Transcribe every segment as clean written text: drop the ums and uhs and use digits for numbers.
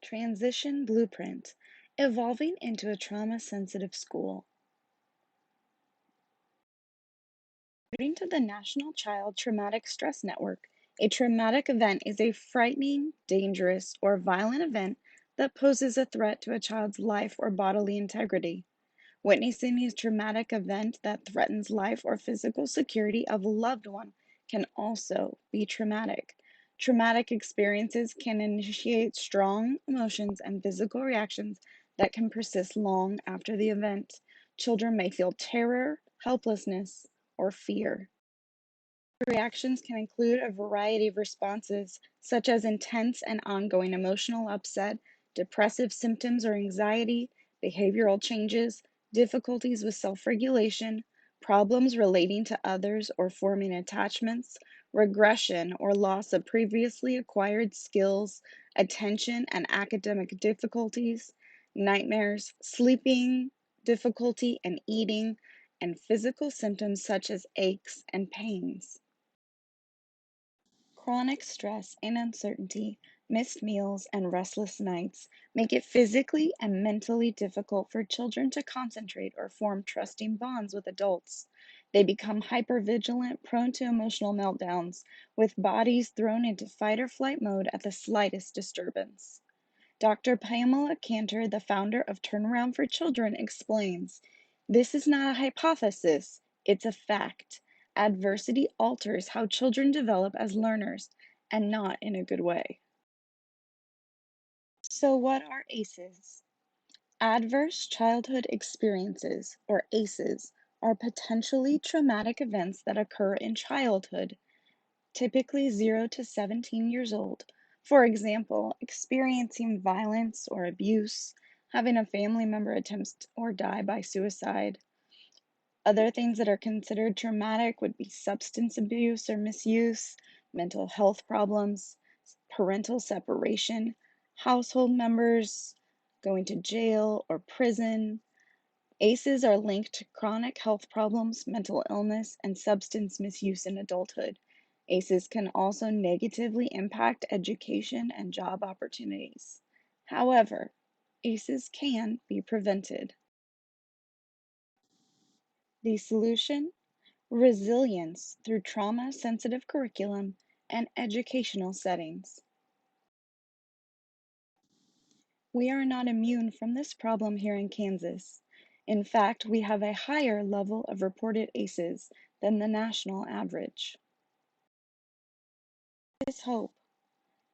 Transition Blueprint: Evolving into a Trauma-Sensitive School. According to the National Child Traumatic Stress Network, a traumatic event is a frightening, dangerous, or violent event that poses a threat to a child's life or bodily integrity. Witnessing a traumatic event that threatens life or physical security of a loved one can also be traumatic. Traumatic experiences can initiate strong emotions and physical reactions that can persist long after the event. Children may feel terror, helplessness, or fear. Reactions can include a variety of responses, such as intense and ongoing emotional upset, depressive symptoms or anxiety, behavioral changes, difficulties with self regulation, problems relating to others or forming attachments, regression or loss of previously acquired skills, attention and academic difficulties, nightmares, sleeping difficulty and eating, and physical symptoms such as aches and pains. Chronic stress and uncertainty, missed meals, and restless nights make it physically and mentally difficult for children to concentrate or form trusting bonds with adults. They become hypervigilant, prone to emotional meltdowns, with bodies thrown into fight or flight mode at the slightest disturbance. Dr. Pamela Cantor, the founder of Turnaround for Children, explains, "This is not a hypothesis, it's a fact. Adversity alters how children develop as learners, and not in a good way." So, what are ACEs? Adverse childhood experiences, or ACEs, are potentially traumatic events that occur in childhood, typically 0 to 17 years old. For example, experiencing violence or abuse, having a family member attempt or die by suicide. Other things that are considered traumatic would be substance abuse or misuse, mental health problems, parental separation, household members going to jail or prison. ACEs are linked to chronic health problems, mental illness, and substance misuse in adulthood. ACEs can also negatively impact education and job opportunities. However, ACEs can be prevented. The solution: resilience through trauma-sensitive curriculum and educational settings. We are not immune from this problem here in Kansas. In fact, we have a higher level of reported ACEs than the national average. There is hope.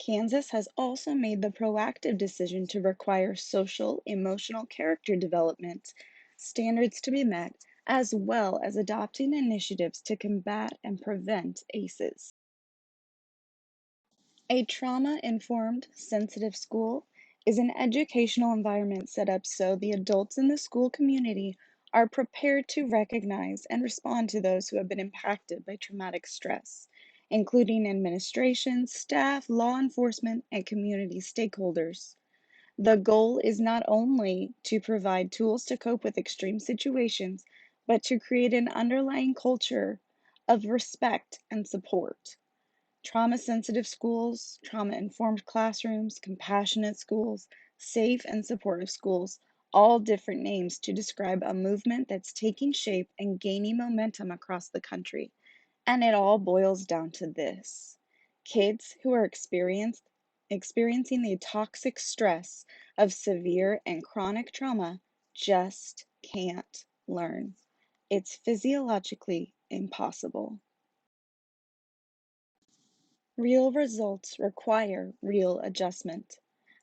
Kansas has also made the proactive decision to require social emotional character development standards to be met, as well as adopting initiatives to combat and prevent ACEs. A trauma-informed, sensitive school is an educational environment set up so the adults in the school community are prepared to recognize and respond to those who have been impacted by traumatic stress, including administration, staff, law enforcement, and community stakeholders. The goal is not only to provide tools to cope with extreme situations, but to create an underlying culture of respect and support. Trauma-sensitive schools, trauma-informed classrooms, compassionate schools, safe and supportive schools, all different names to describe a movement that's taking shape and gaining momentum across the country. And it all boils down to this: kids who are experiencing the toxic stress of severe and chronic trauma just can't learn. It's physiologically impossible. Real results require real adjustment.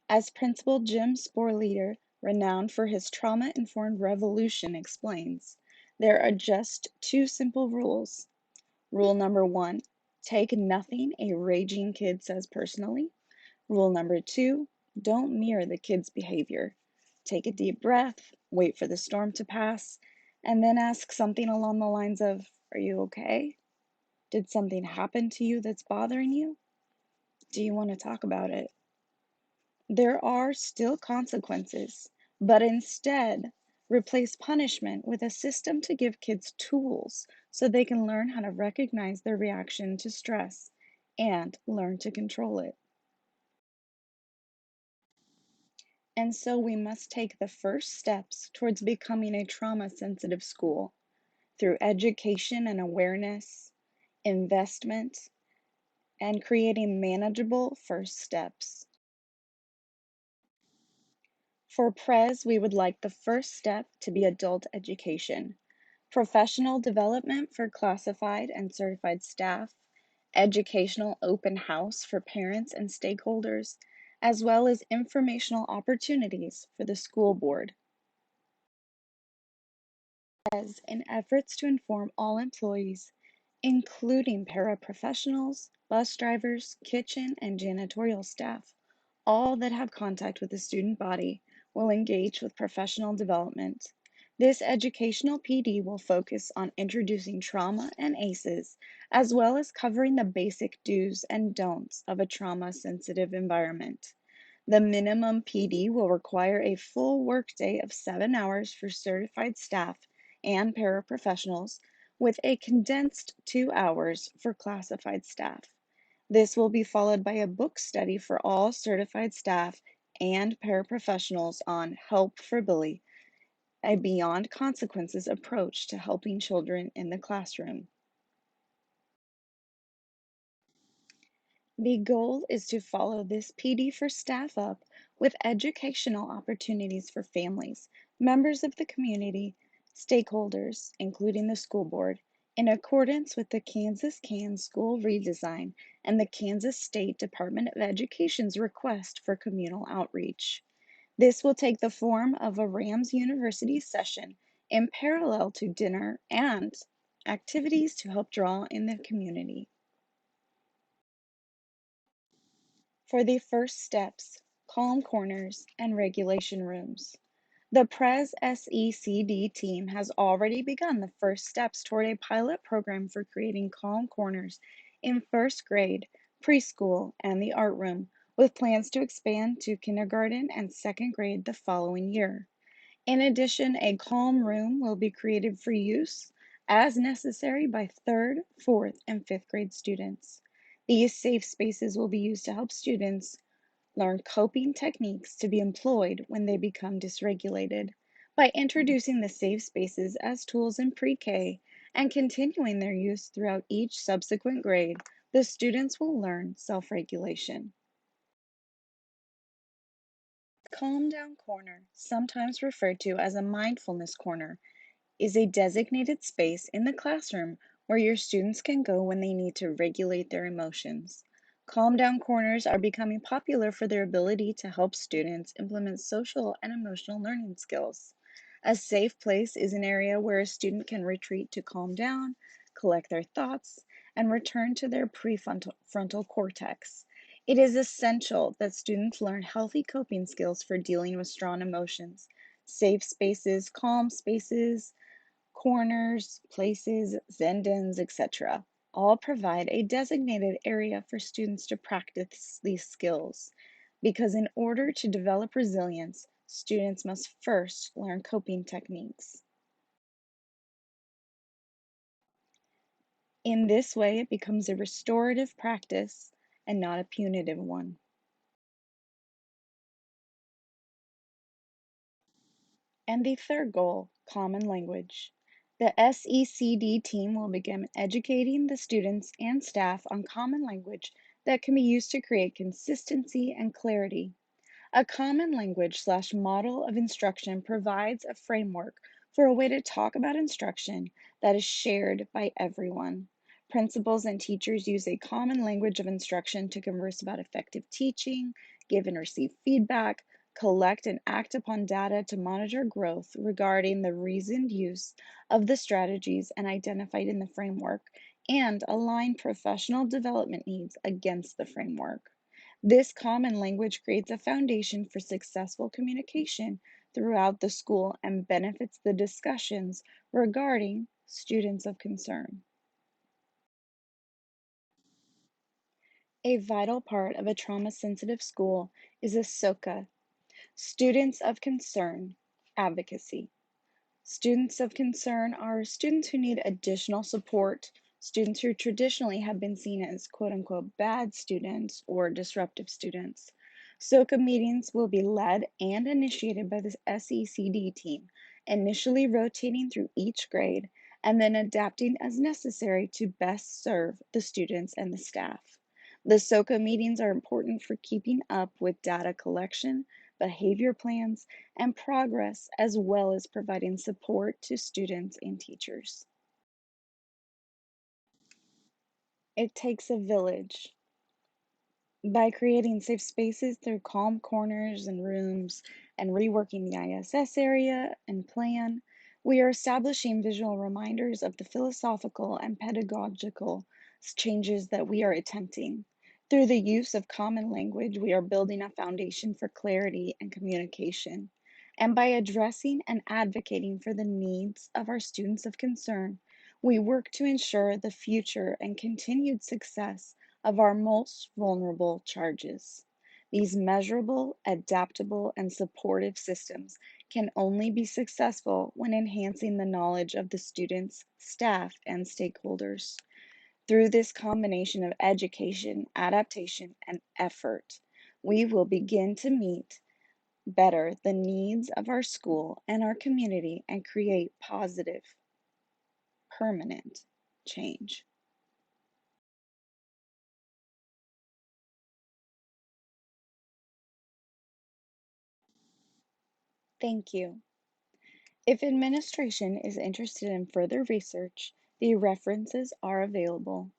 As Principal Jim Sporleader, renowned for his trauma-informed revolution, explains, there are just two simple rules. Rule number one: take nothing a raging kid says personally. Rule number two: don't mirror the kid's behavior. Take a deep breath, wait for the storm to pass, and then ask something along the lines of, "Are you okay? Did something happen to you that's bothering you? Do you want to talk about it?" There are still consequences, but instead, replace punishment with a system to give kids tools so they can learn how to recognize their reaction to stress and learn to control it. And so we must take the first steps towards becoming a trauma-sensitive school through education and awareness, investment, and creating manageable first steps. For PRES, we would like the first step to be adult education, professional development for classified and certified staff, educational open house for parents and stakeholders, as well as informational opportunities for the school board. As in efforts to inform all employees, including paraprofessionals, bus drivers, kitchen and janitorial staff, all that have contact with the student body will engage with professional development. This educational PD will focus on introducing trauma and ACEs, as well as covering the basic do's and don'ts of a trauma-sensitive environment. The minimum PD will require a full workday of 7 hours for certified staff and paraprofessionals, with a condensed 2 hours for classified staff. This will be followed by a book study for all certified staff and paraprofessionals on Help for Billy, a beyond consequences approach to helping children in the classroom. The goal is to follow this PD for staff up with educational opportunities for families, members of the community, stakeholders, including the school board, in accordance with the Kansas Can School redesign and the Kansas State Department of Education's request for communal outreach. This will take the form of a Rams University session in parallel to dinner and activities to help draw in the community. For the first steps, calm corners, and regulation rooms. The PRES SECD team has already begun the first steps toward a pilot program for creating calm corners in first grade, preschool, and the art room, with plans to expand to kindergarten and second grade the following year. In addition, a calm room will be created for use as necessary by third, fourth, and fifth grade students. These safe spaces will be used to help students learn coping techniques to be employed when they become dysregulated. By introducing the safe spaces as tools in pre-K and continuing their use throughout each subsequent grade, the students will learn self-regulation. Calm Down Corner, sometimes referred to as a mindfulness corner, is a designated space in the classroom where your students can go when they need to regulate their emotions. Calm down corners are becoming popular for their ability to help students implement social and emotional learning skills. A safe place is an area where a student can retreat to calm down, collect their thoughts, and return to their prefrontal frontal cortex. It is essential that students learn healthy coping skills for dealing with strong emotions. Safe spaces, calm spaces, corners, places, zendens, etc. all provide a designated area for students to practice these skills. Because in order to develop resilience, students must first learn coping techniques. In this way, it becomes a restorative practice and not a punitive one. And the third goal, common language. The SECD team will begin educating the students and staff on common language that can be used to create consistency and clarity. A common language/model of instruction provides a framework for a way to talk about instruction that is shared by everyone. Principals and teachers use a common language of instruction to converse about effective teaching, give and receive feedback, collect and act upon data to monitor growth regarding the reasoned use of the strategies and identified in the framework, and align professional development needs against the framework. This common language creates a foundation for successful communication throughout the school and benefits the discussions regarding students of concern. A vital part of a trauma-sensitive school is a SOCA, Students of Concern, Advocacy. Students of concern are students who need additional support, students who traditionally have been seen as quote unquote bad students or disruptive students. SOCA meetings will be led and initiated by the SECD team, initially rotating through each grade and then adapting as necessary to best serve the students and the staff. The SOCA meetings are important for keeping up with data collection, behavior plans, and progress, as well as providing support to students and teachers. It takes a village. By creating safe spaces through calm corners and rooms and reworking the ISS area and plan, we are establishing visual reminders of the philosophical and pedagogical changes that we are attempting. Through the use of common language, we are building a foundation for clarity and communication. And by addressing and advocating for the needs of our students of concern, we work to ensure the future and continued success of our most vulnerable charges. These measurable, adaptable, and supportive systems can only be successful when enhancing the knowledge of the students, staff, and stakeholders. Through this combination of education, adaptation, and effort, we will begin to meet better the needs of our school and our community and create positive, permanent change. Thank you. If administration is interested in further research, the references are available.